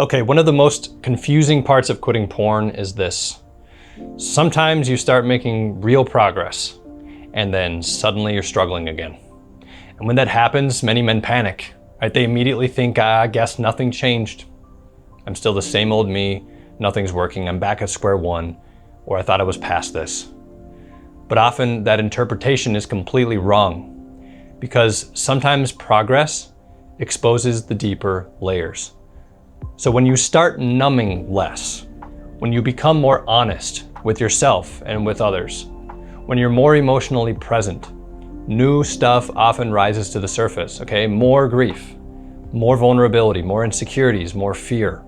Okay, one of the most confusing parts of quitting porn is this. Sometimes you start making real progress, and then suddenly you're struggling again. And when that happens, many men panic, right? They immediately think, I guess nothing changed. I'm still the same old me, nothing's working, I'm back at square one, or I thought I was past this. But often that interpretation is completely wrong, because sometimes progress exposes the deeper layers. So when you start numbing less, when you become more honest with yourself and with others, when you're more emotionally present, new stuff often rises to the surface, okay? More grief, more vulnerability, more insecurities, more fear.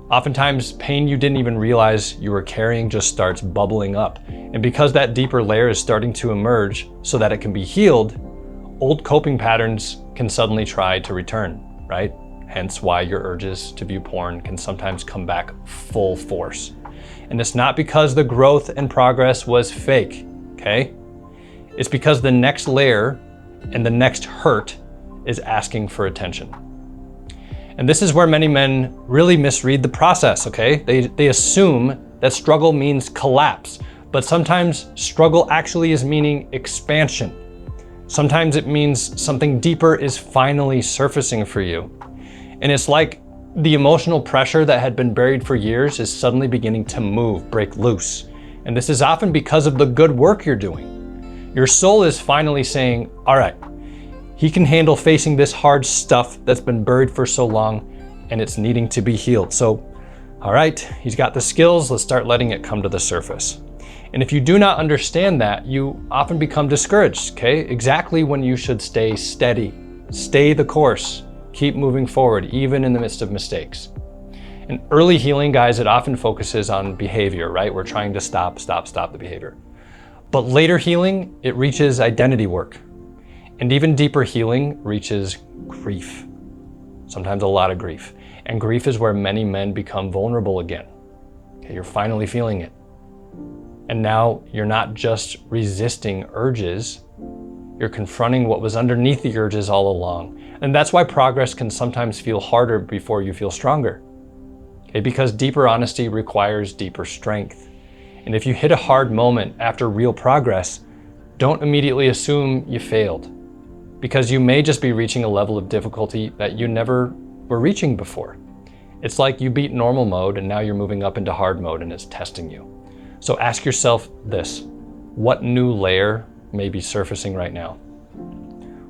Oftentimes, pain you didn't even realize you were carrying just starts bubbling up. And because that deeper layer is starting to emerge so that it can be healed, old coping patterns can suddenly try to return, right? Hence why your urges to view porn can sometimes come back full force. And it's not because the growth and progress was fake, okay? It's because the next layer and the next hurt is asking for attention. And this is where many men really misread the process, okay? They assume that struggle means collapse, but sometimes struggle actually is meaning expansion. Sometimes it means something deeper is finally surfacing for you. And it's like the emotional pressure that had been buried for years is suddenly beginning to move, break loose. And this is often because of the good work you're doing. Your soul is finally saying, all right, he can handle facing this hard stuff that's been buried for so long, and it's needing to be healed. So, all right, he's got the skills, let's start letting it come to the surface. And if you do not understand that, you often become discouraged, okay? Exactly when you should stay steady, stay the course, keep moving forward, even in the midst of mistakes. In early healing, guys, it often focuses on behavior, right? We're trying to stop the behavior. But later healing, it reaches identity work. And even deeper healing reaches grief. Sometimes a lot of grief. And grief is where many men become vulnerable again. Okay, you're finally feeling it. And now you're not just resisting urges, you're confronting what was underneath the urges all along. And that's why progress can sometimes feel harder before you feel stronger. Okay, because deeper honesty requires deeper strength. And if you hit a hard moment after real progress, don't immediately assume you failed, because you may just be reaching a level of difficulty that you never were reaching before. It's like you beat normal mode and now you're moving up into hard mode and it's testing you. So ask yourself this: what new layer may be surfacing right now?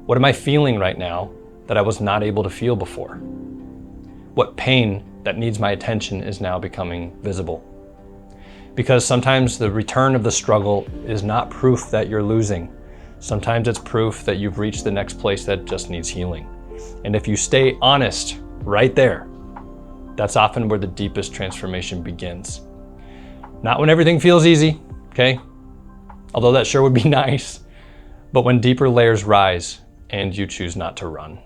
What am I feeling right now that I was not able to feel before? What pain that needs my attention is now becoming visible? Because sometimes the return of the struggle is not proof that you're losing. Sometimes it's proof that you've reached the next place that just needs healing. And if you stay honest right there, that's often where the deepest transformation begins. Not when everything feels easy, okay? Although that sure would be nice, but when deeper layers rise and you choose not to run.